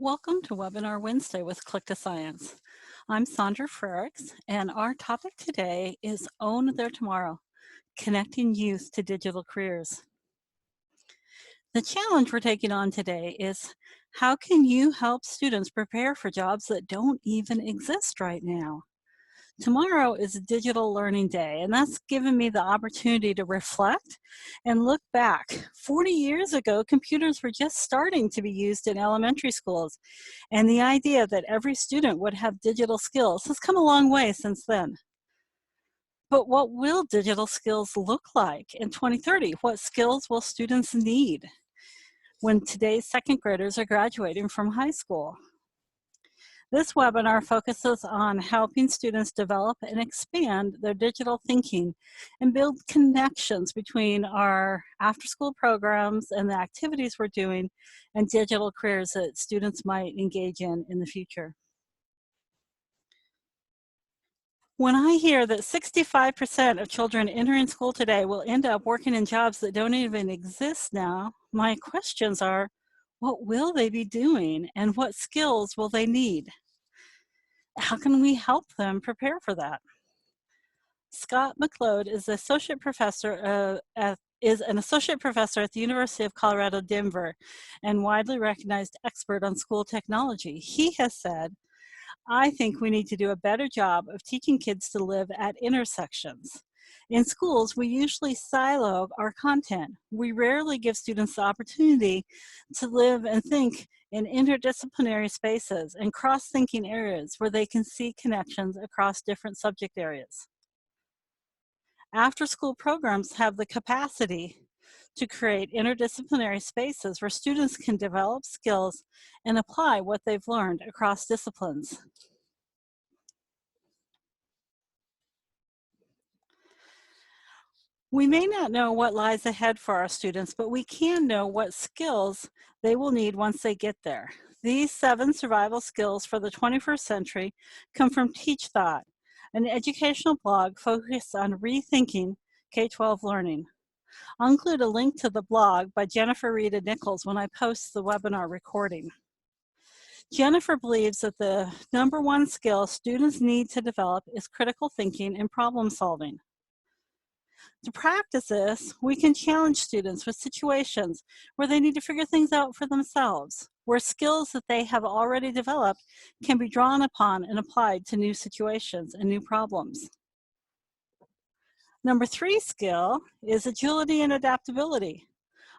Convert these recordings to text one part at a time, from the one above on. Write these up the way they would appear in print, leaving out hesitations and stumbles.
Welcome to Webinar Wednesday with Click to Science. I'm Sandra Frericks, and our topic today is Own Their Tomorrow, Connecting Youth to Digital Careers. The challenge we're taking on today is how can you help students prepare for jobs that don't even exist right now? Tomorrow is Digital Learning Day, and that's given me the opportunity to reflect and look back. 40 years ago, computers were just starting to be used in elementary schools, and the idea that every student would have digital skills has come a long way since then. But what will digital skills look like in 2030? What skills will students need when today's second graders are graduating from high school? This webinar focuses on helping students develop and expand their digital thinking and build connections between our after-school programs and the activities we're doing and digital careers that students might engage in the future. When I hear that 65% of children entering school today will end up working in jobs that don't even exist now, my questions are, what will they be doing and what skills will they need? How can we help them prepare for that? Scott McCloud is an associate professor at the University of Colorado, Denver, and widely recognized expert on school technology. He has said, I think we need to do a better job of teaching kids to live at intersections. In schools, we usually silo our content. We rarely give students the opportunity to live and think in interdisciplinary spaces and cross-thinking areas where they can see connections across different subject areas. After-school programs have the capacity to create interdisciplinary spaces where students can develop skills and apply what they've learned across disciplines. We may not know what lies ahead for our students, but we can know what skills they will need once they get there. These 7 survival skills for the 21st century come from Teach Thought, an educational blog focused on rethinking K-12 learning. I'll include a link to the blog by Jennifer Rita Nichols when I post the webinar recording. Jennifer believes that the #1 skill students need to develop is critical thinking and problem solving. To practice this, we can challenge students with situations where they need to figure things out for themselves, where skills that they have already developed can be drawn upon and applied to new situations and new problems. #3 skill is agility and adaptability.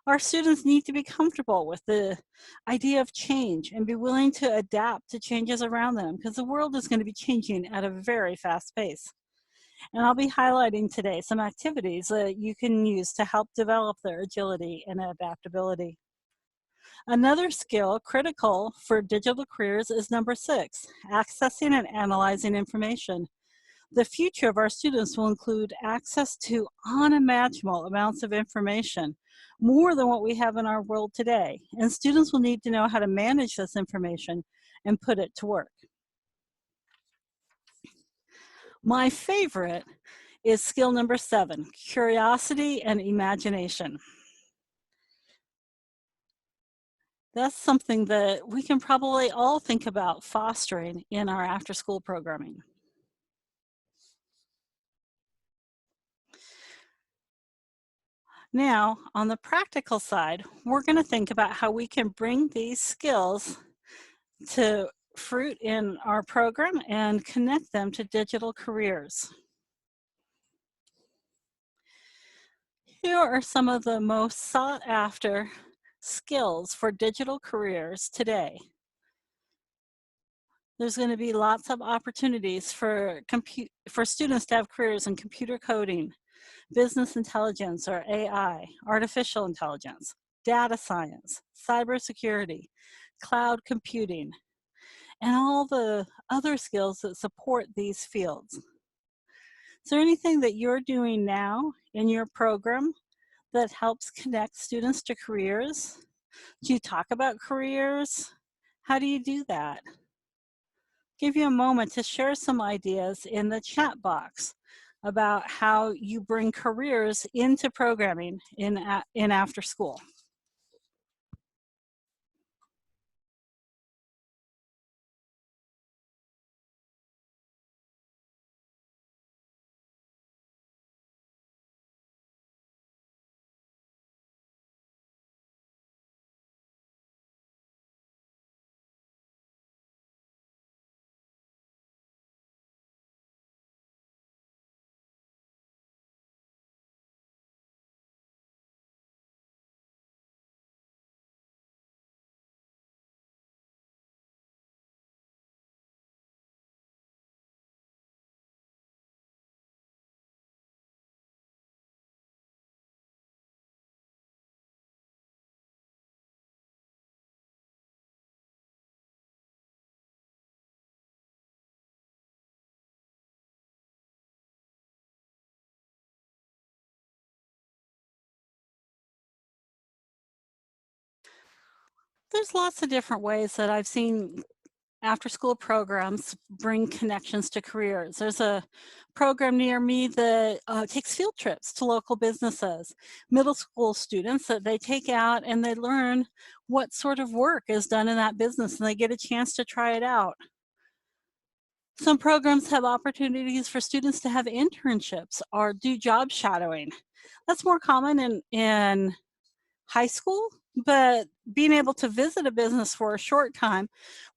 Our students need to be comfortable with the idea of change and be willing to adapt to changes around them because the world is going to be changing at a very fast pace. And I'll be highlighting today some activities that you can use to help develop their agility and adaptability. Another skill critical for digital careers is #6, accessing and analyzing information. The future of our students will include access to unimaginable amounts of information, more than what we have in our world today. And students will need to know how to manage this information and put it to work. My favorite is skill #7, curiosity and imagination. That's something that we can probably all think about fostering in our after-school programming. Now, on the practical side, we're going to think about how we can bring these skills to fruit in our program and connect them to digital careers. Here are some of the most sought after skills for digital careers today. There's going to be lots of opportunities for students to have careers in computer coding, business intelligence or AI, artificial intelligence, data science, cybersecurity, cloud computing, and all the other skills that support these fields. Is there anything that you're doing now in your program that helps connect students to careers? Do you talk about careers? How do you do that? Give you a moment to share some ideas in the chat box about how you bring careers into programming in after school. There's lots of different ways that I've seen after-school programs bring connections to careers. There's a program near me that takes field trips to local businesses, middle school students that they take out and they learn what sort of work is done in that business and they get a chance to try it out. Some programs have opportunities for students to have internships or do job shadowing. That's more common in high school, but being able to visit a business for a short time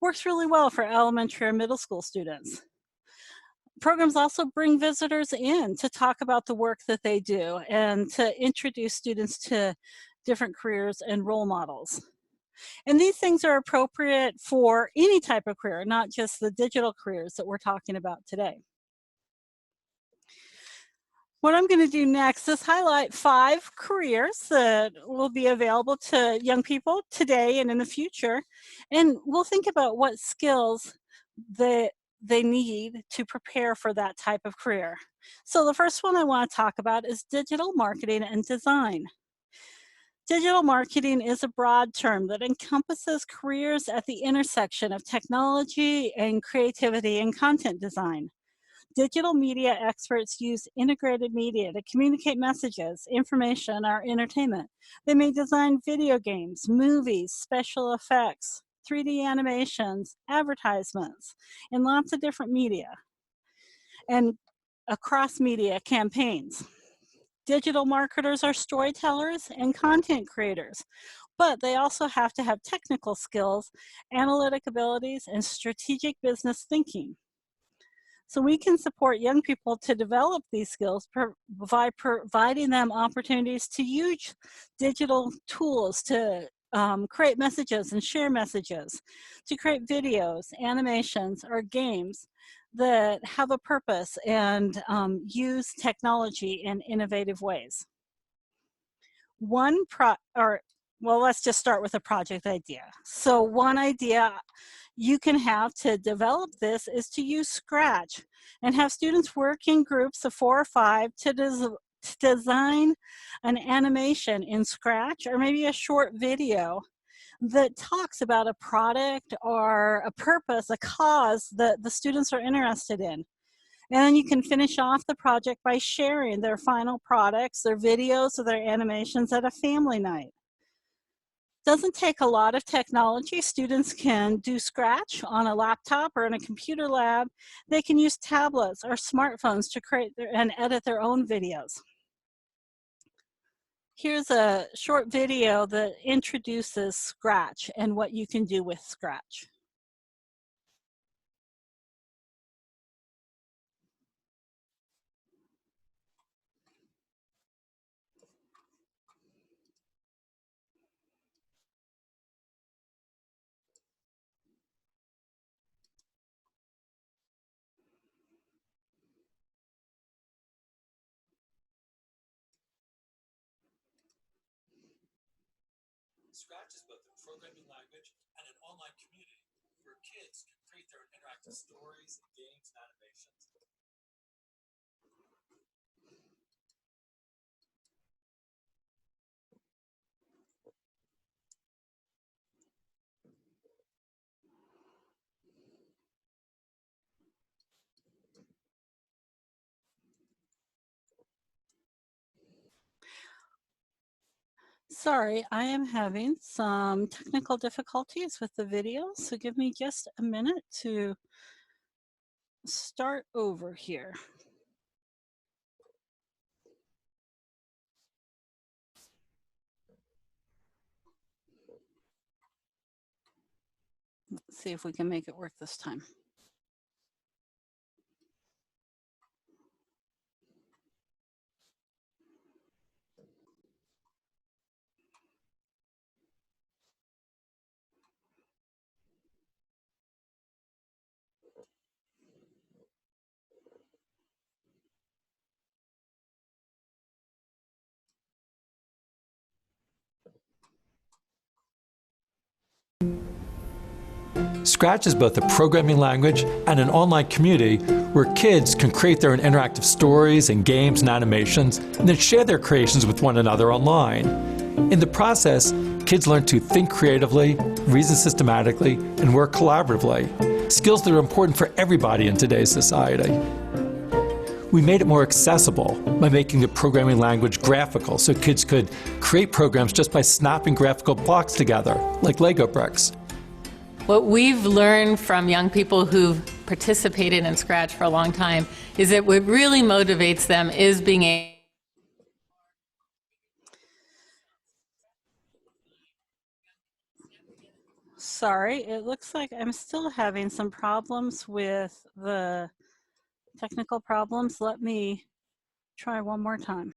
works really well for elementary or middle school students. Programs also bring visitors in to talk about the work that they do and to introduce students to different careers and role models. And these things are appropriate for any type of career, not just the digital careers that we're talking about today. What I'm going to do next is highlight 5 careers that will be available to young people today and in the future. And we'll think about what skills that they need to prepare for that type of career. So the first one I want to talk about is digital marketing and design. Digital marketing is a broad term that encompasses careers at the intersection of technology and creativity and content design. Digital media experts use integrated media to communicate messages, information, or entertainment. They may design video games, movies, special effects, 3D animations, advertisements, and lots of different media, and across media campaigns. Digital marketers are storytellers and content creators, but they also have to have technical skills, analytic abilities, and strategic business thinking. So we can support young people to develop these skills by providing them opportunities to use digital tools to create messages and share messages, to create videos, animations, or games that have a purpose and use technology in innovative ways. Well, let's just start with a project idea. So one idea you can have to develop this is to use Scratch and have students work in groups of 4 or 5 to design an animation in Scratch or maybe a short video that talks about a product or a purpose, a cause that the students are interested in. And then you can finish off the project by sharing their final products, their videos, or their animations at a family night. Doesn't take a lot of technology. Students can do Scratch on a laptop or in a computer lab. They can use tablets or smartphones to create and edit their own videos. Here's a short video that introduces Scratch and what you can do with Scratch. Scratch is both a programming language and an online community where kids can create their own interactive stories, games, and animations. Sorry, I am having some technical difficulties with the video, so give me just a minute to start over here. Let's see if we can make it work this time. Scratch is both a programming language and an online community where kids can create their own interactive stories and games and animations and then share their creations with one another online. In the process, Kids learn to think creatively, reason systematically, and work collaboratively, skills that are important for everybody in today's society. We made it more accessible by making the programming language graphical so kids could create programs just by snapping graphical blocks together, like Lego bricks. What we've learned from young people who've participated in Scratch for a long time is that what really motivates them is being able. Sorry, it looks like I'm still having some problems with the technical problems. Let me try one more time.